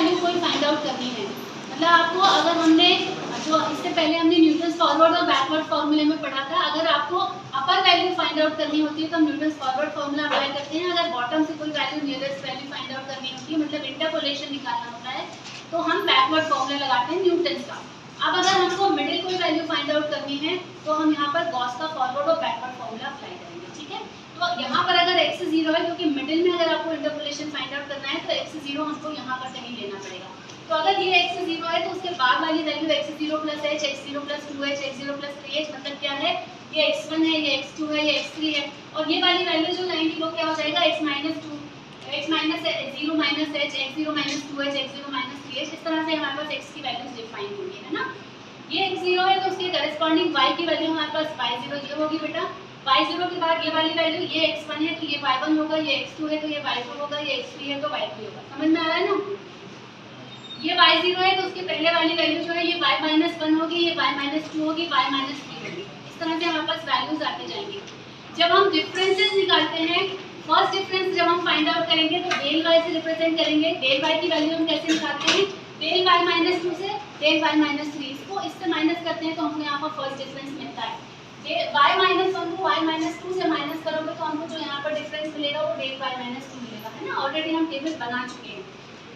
Value कोई find out करनी है, मतलब आपको अगर हमने जो इससे पहले हमने न्यूटन फॉरवर्ड और बैकवर्ड फॉर्मूले में पढ़ा था, अगर आपको अपर वैल्यू फाइंड आउट करनी होती है तो हम न्यूटन फॉरवर्ड फॉर्मूला अप्लाई करते हैं। अगर बॉटम से कोई value nearest value find out करनी होती है, मतलब इंटरपोलेशन निकालना होता है, तो हम बैकवर्ड फॉर्मूला लगाते हैं न्यूटन का। अब अगर हमको मिडिल कोई वैल्यू फाइंड आउट करनी है तो हम यहाँ पर गॉस का फॉरवर्ड और बैकवर्ड फॉर्मूला अप्लाई करेंगे, ठीक है। तो यहाँ पर अगर x 0 है, क्योंकि मिडिल में अगर आपको इंटरपोलेशन फाइंड आउट करना है तो x 0 हमको यहाँ पर कहीं लेना पड़ेगा। तो अगर ये x 0 है तो उसके बाद वाली value x 0 plus h, x 0 plus 2h, x 0 plus 3h, मतलब क्या है, ये x1 है, ये x2 है, ये x3 है, और ये वाली वैल्यू जो लाएंगे वो क्या हो जाएगा, x minus 2, x minus 0 minus h, x 0 minus 2h, x 0 minus 3h, इस तरह से हमारे पास x की वैल्यूज डिफाइन होंगी, है ना। ये x 0 है तो उसके करस्पॉन्डिंग y की वैल्यू हमारे पास y 0 ये होगी बेटा। y 0 के बाद ये वाली वैल्यू, ये x1 है तो ये y1 होगा, ये x2 है तो ये y2 होगा, ये x3 है तो y3 होगा, समझ में आ रहा है ना। ये y 0 है तो उसके पहले वाली वैल्यू जो है ये y माइनस 1 होगी, ये y माइनस 2 होगी, y माइनस 3 होगी, इस तरह से हमारे पास वैल्यूज आते जाएंगे। जब हम डिफरेंसेस निकालते हैं, फर्स्ट डिफरेंस जब हम फाइंड आउट करेंगे तो डेल y से रिप्रेजेंट करेंगे। डेल y की वैल्यू हम कैसे निकालते हैं, डेल y माइनस 2 से डेल y माइनस 3, इसको इससे माइनस करते हैं तो हमको यहाँ पर फर्स्ट डिफरेंस मिलता है। y माइनस 1 को y माइनस 2 से माइनस करोगे तो हमको जो यहाँ पर डिफरेंस मिलेगा वो डेल y माइनस 2 मिलेगा, है ना। ऑलरेडी हम टेबल बना चुके हैं।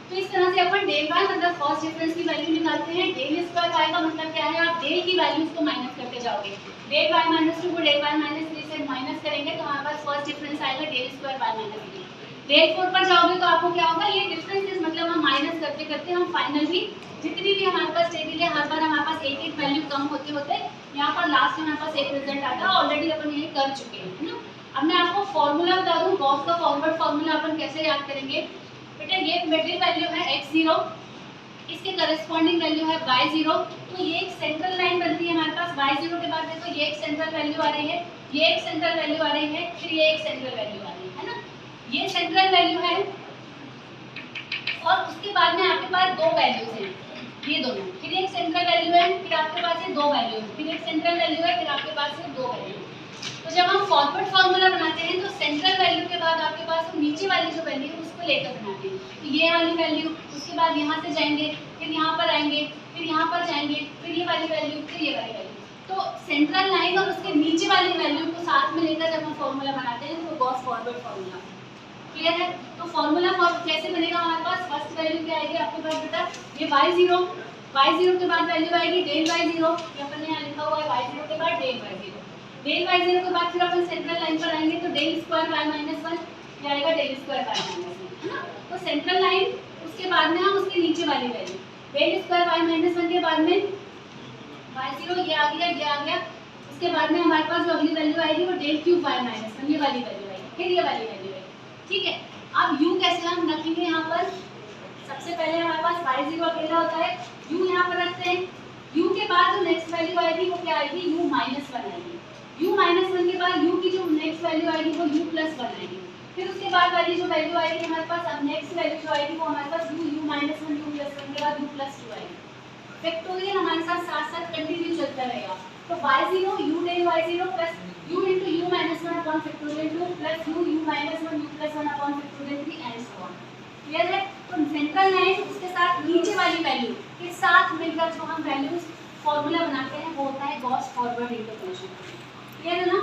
तो इस तरह से अपन डेल y मतलब फर्स्ट डिफरेंस की वैल्यू निकालते हैं। डेल स्क्वायर y का मतलब क्या है, आप डेल की वैल्यूज को माइनस करते जाओगे। डेल y माइनस 2 को डेल y माइनस 3 से माइनस करेंगे तो हमारे पास फर्स्ट डिफरेंस आएगा del square y minus 3। Del 4 पर जाओगे तो आपको क्या होगा, ये डिफरेंसेस मतलब हम माइनस करते करते हम फाइनली जितनी भी हमारे पास टेबल है हर बार हमारे पास एक एक वैल्यू कम होते होते यहाँ पर लास्ट में हमारे पास एक रिजल्ट आता है। ऑलरेडी अपन ये कर चुके हैं, है ना। अब मैं आपको फॉर्मूला बता दूं, गॉस का फॉरवर्ड फॉर्मूला अपन कैसे याद करेंगे बेटा। ये मिडिल वैल्यू है x 0, इसके करस्पॉन्डिंग वैल्यू है y 0, तो ये एक सेंट्रल लाइन बनती है हमारे पास। y 0 के बाद देखो ये एक सेंट्रल वैल्यू आ रही है, ये एक सेंट्रल वैल्यू आ रही है, फिर ये एक सेंट्रल वैल्यू आ रही है ना। ये सेंट्रल वैल्यू है और उसके बाद में आपके पास दो वैल्यूज हैं, ये दोनों, फिर एक सेंट्रल वैल्यू है, फिर आपके पास ये दो वैल्यू है, फिर एक सेंट्रल वैल्यू है, फिर आपके पास ये दो वैल्यू है। तो जब हम फॉरवर्ड फार्मूला बनाते हैं तो सेंट्रल वैल्यू के बाद आपके पास नीचे वाली जो वैल्यू है उसको लेकर बनाते हैं। तो ये वाली वैल्यू, उसके बाद यहाँ से जाएंगे, फिर यहाँ पर आएंगे, फिर यहाँ पर जाएंगे, फिर ये वाली वैल्यू, फिर ये वाली वैल्यू। तो सेंट्रल लाइन और उसके नीचे वाली वैल्यू को साथ में लेकर जब हम फॉर्मूला बनाते हैं तो गॉस फॉरवर्ड फॉर्मूला, क्लियर है। तो फॉर्मूला कैसे बनेगा, हमारे पास फर्स्ट वैल्यू क्या आएगी आपके पास बेटा, ये y 0 के बाद वैल्यू आएगी डेल y 0, ये अपन ने यहाँ लिखा हुआ है y 0 के बाद डेल y 0। डेल y 0 के बाद फिर अपन सेंट्रल लाइन पर आएंगे तो डेल स्क्वायर y माइनस 1, ये आएगा डेल स्क्वायर y माइनस 1, है ना। तो सेंट्रल लाइन, उसके बाद में हम उसके नीचे वाली value del square y minus 1 के बाद में y 0, ये आ गया, ये आ गया। उसके बाद में हमारे पास जो अगली वैल्यू आएगी वो डेल क्यूब y माइनस 1, ये वाली वैल्यू आएगी, फिर ये वाली वैल्यू आएगी, ठीक है। अब u कैसे हम रखेंगे यहाँ पर, सबसे पहले हमारे पास y 0 अकेला होता है, u यहाँ पर रखते हैं। u के बाद जो नेक्स्ट वैल्यू आएगी वो क्या आएगी, u माइनस 1 आएगी। u माइनस 1 के बाद u की जो नेक्स्ट वैल्यू आएगी वो u प्लस 1 आएगी। फिर उसके बाद वाली जो वैल्यू आएगी हमारे पास, अब नेक्स्ट वैल्यू जो आएगी वो हमारे पास u माइनस 1, u प्लस 1 के बाद u प्लस 2 आएगी। फैक्टोरियल हमारे साथ साथ साथ कंटिन्यू चलता रहेगा। तो y 0 u del y 0 plus u into u minus 1 upon factorial 2 plus u minus 1 u plus 1 upon factorial 3 and so on। Clear है। तो सेंट्रल लाइन उसके साथ नीचे वाली वैल्यू के साथ मिलकर जो हम वैल्यूज फॉर्मूला बनाते हैं वो होता है गॉस फॉरवर्ड इंटरपोलेशन, क्लियर है ना।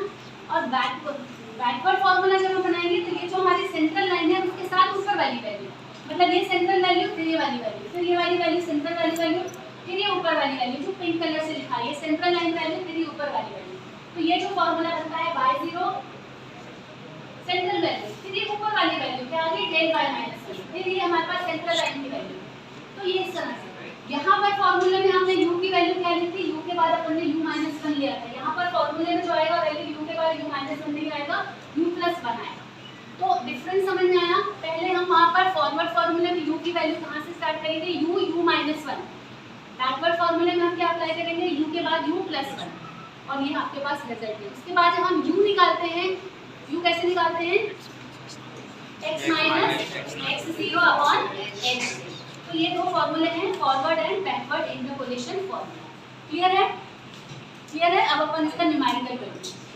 और बैकवर्ड फॉर्मूला जब हम बनाएंगे तो ये जो हमारी सेंट्रल लाइन है उसके साथ ऊपर वाली वैल्यू, मतलब ये सेंट्रल वैल्यू, फिर ये वाली वैल्यू, फिर ये वाली वैल्यू, सेंट्रल वाली वैल्यू, फिर ये ऊपर वाली वैल्यू जो पिंक कलर से लिखा है, ये सेंट्रल लाइन वैल्यू, फिर ये ऊपर वाली वैल्यू। तो ये जो फॉर्मूला बनता है y 0 सेंट्रल वैल्यू, फिर ये ऊपर वाली वैल्यू क्या आ गई डेल y माइनस 1, फिर ये हमारे पास सेंट्रल लाइन की वैल्यू। तो ये इस तरह से यहाँ पर फॉर्मूले में हमने u की वैल्यू क्या ली थी, u के बाद अपन ने u माइनस 1 लिया था। यहाँ पर फॉर्मूले में जो आएगा वैल्यू u के बाद u माइनस 1 नहीं आएगा, u प्लस 1 आएगा। तो डिफरेंस समझ में आया। पहले हम वहाँ पर फॉरवर्ड फॉर्मूले में u की वैल्यू कहाँ से स्टार्ट करेंगे, u माइनस 1। बैकवर्ड फॉर्मूले में हम क्या अप्लाई करेंगे, u के बाद u प्लस 1, और ये आपके पास रिजल्ट है। उसके बाद जब हम u निकालते हैं, u कैसे निकालते हैं, x minus x 0 upon x। तो ये दो फॉर्मूले हैं, forward and backward interpolation formula. Clear है, क्लियर है। अब अपन इसका न्यूमेरिकल करेंगे।